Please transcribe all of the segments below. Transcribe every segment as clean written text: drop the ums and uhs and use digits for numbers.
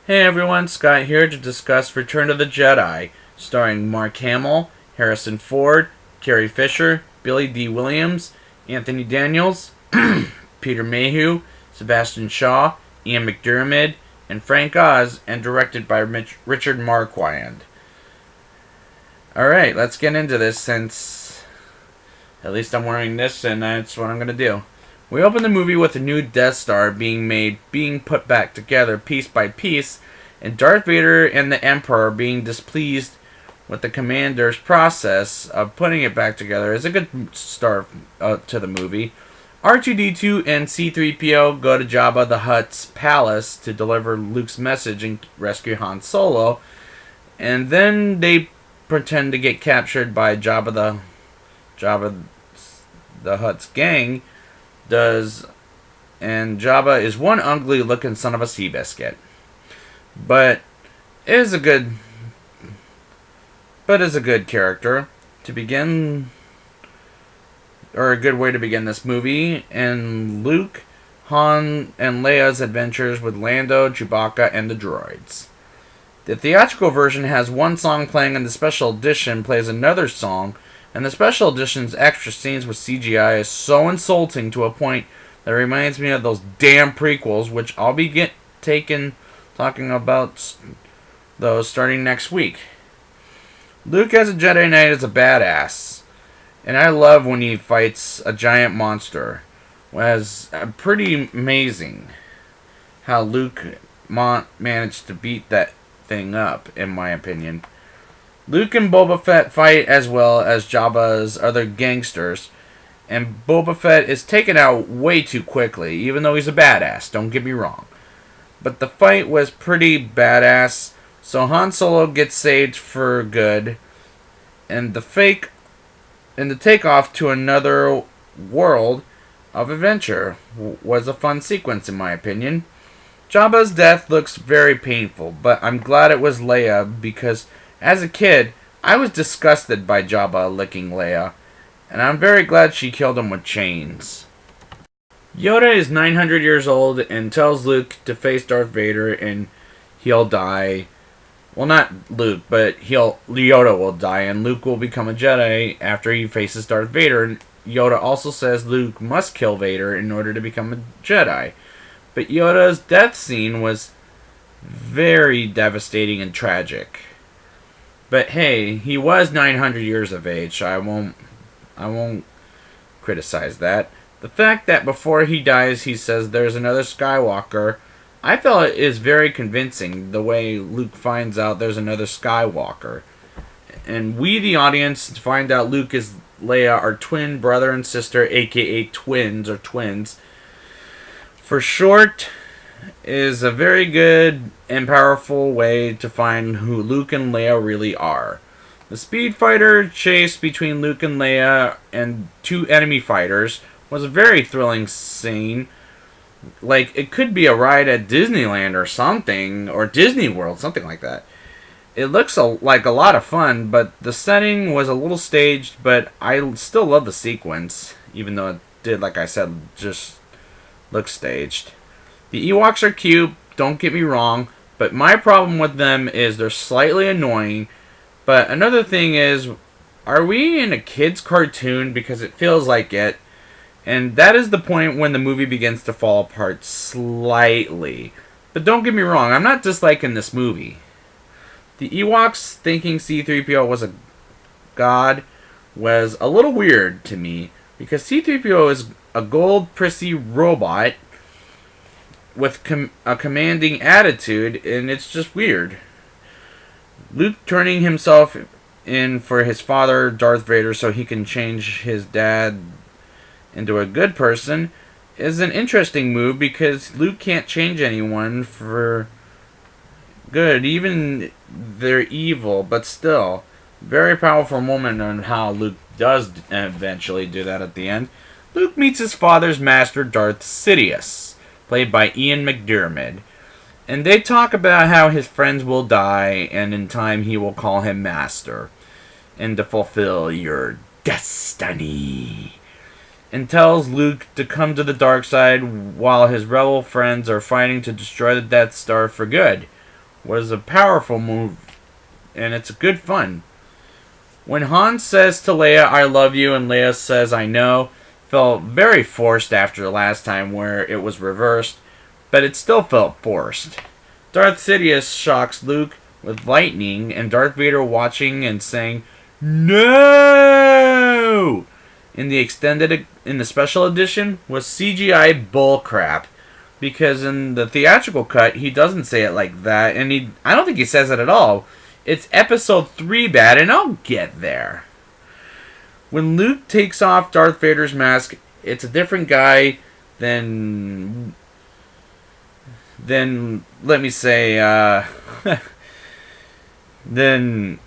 Hey everyone, Scott here to discuss Return of the Jedi, starring Mark Hamill, Harrison Ford, Carrie Fisher, Billy D. Williams, Anthony Daniels, Peter Mayhew, Sebastian Shaw, Ian McDiarmid, and Frank Oz, and directed by Richard Marquand. Alright, let's get into this since at least I'm wearing this and that's what I'm going to do. We open the movie with a new Death Star being put back together piece by piece, and Darth Vader and the Emperor being displeased with the commander's process of putting it back together is a good start to the movie. R2-D2 and C-3PO go to Jabba the Hutt's palace to deliver Luke's message and rescue Han Solo, and then they pretend to get captured by Jabba the Hutt's gang does, and Jabba is one ugly looking son of a sea biscuit. But is a good character to begin, or a good way to begin this movie, and Luke, Han, and Leia's adventures with Lando, Chewbacca, and the droids. The theatrical version has one song playing, and the special edition plays another song, and the special edition's extra scenes with CGI is so insulting to a point that reminds me of those damn prequels, which I'll be talking about those starting next week. Luke as a Jedi Knight is a badass, and I love when he fights a giant monster. It was pretty amazing how Luke managed to beat that thing up, in my opinion. Luke and Boba Fett fight as well as Jabba's other gangsters, and Boba Fett is taken out way too quickly, even though he's a badass, don't get me wrong. But the fight was pretty badass, so Han Solo gets saved for good, and the takeoff to another world of adventure was a fun sequence in my opinion. Jabba's death looks very painful, but I'm glad it was Leia because as a kid, I was disgusted by Jabba licking Leia, and I'm very glad she killed him with chains. Yoda is 900 years old and tells Luke to face Darth Vader and he'll die. Well, not Luke, but Yoda will die and Luke will become a Jedi after he faces Darth Vader. And Yoda also says Luke must kill Vader in order to become a Jedi. But Yoda's death scene was very devastating and tragic. But hey, he was 900 years of age, so I won't criticize that. The fact that before he dies he says there's another Skywalker, I felt it is very convincing the way Luke finds out there's another Skywalker. And we, the audience, find out Luke and Leia are twin brother and sister, aka twins or twins. For short, is a very good and powerful way to find who Luke and Leia really are. The speed fighter chase between Luke and Leia and two enemy fighters was a very thrilling scene. Like, it could be a ride at Disneyland or something, or Disney World, something like that. It looks like a lot of fun, but the setting was a little staged, but I still love the sequence, even though it did, like I said, just look staged. The Ewoks are cute, don't get me wrong, but my problem with them is they're slightly annoying. But another thing is, are we in a kid's cartoon? Because it feels like it. And that is the point when the movie begins to fall apart slightly. But don't get me wrong, I'm not disliking this movie. The Ewoks thinking C-3PO was a god was a little weird to me, because C-3PO is a gold prissy robot with a commanding attitude, and it's just weird. Luke turning himself in for his father, Darth Vader, so he can change his dad into a good person is an interesting move, because Luke can't change anyone for good, even they're evil, but still. Very powerful moment on how Luke does eventually do that at the end. Luke meets his father's master, Darth Sidious, played by Ian McDiarmid. And they talk about how his friends will die, and in time he will call him master, and to fulfill your destiny. And tells Luke to come to the dark side while his rebel friends are fighting to destroy the Death Star for good. was a powerful move, and it's good fun. When Han says to Leia, "I love you," and Leia says, "I know," felt very forced after the last time where it was reversed, but it still felt forced. Darth Sidious shocks Luke with lightning, and Darth Vader watching and saying, "No!" in the special edition was CGI bullcrap. Because in the theatrical cut, he doesn't say it like that, and I don't think he says it at all. It's episode 3 bad, and I'll get there. When Luke takes off Darth Vader's mask, it's a different guy than let me say, then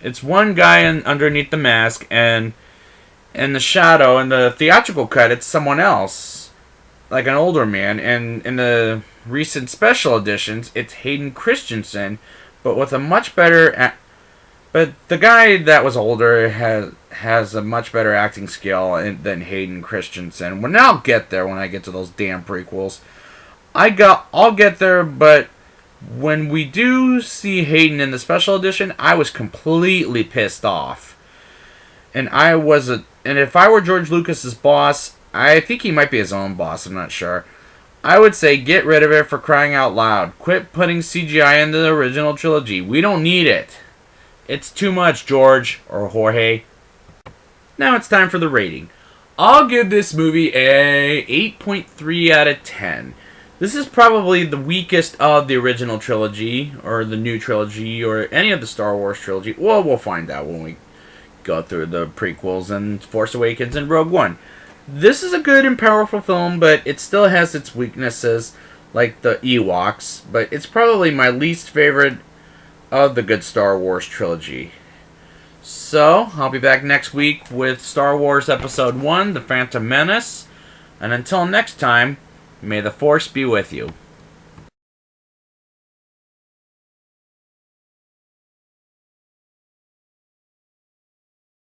it's one guy underneath the mask, and in the shadow, in the theatrical cut, it's someone else, like an older man, and in the recent special editions, it's Hayden Christensen, but with a much better... But the guy that was older has a much better acting skill than Hayden Christensen. Well, now I'll get there when I get to those damn prequels. I'll get there, but when we do see Hayden in the special edition, I was completely pissed off. And if I were George Lucas's boss, I think he might be his own boss, I'm not sure. I would say get rid of it, for crying out loud. Quit putting CGI into the original trilogy. We don't need it. It's too much, George, or Jorge. Now it's time for the rating. I'll give this movie a 8.3 out of 10. This is probably the weakest of the original trilogy, or the new trilogy, or any of the Star Wars trilogy. Well, we'll find out when we go through the prequels and Force Awakens and Rogue One. This is a good and powerful film, but it still has its weaknesses, like the Ewoks. But it's probably my least favorite of the good Star Wars trilogy. So, I'll be back next week with Star Wars Episode 1, The Phantom Menace. And until next time, may the Force be with you.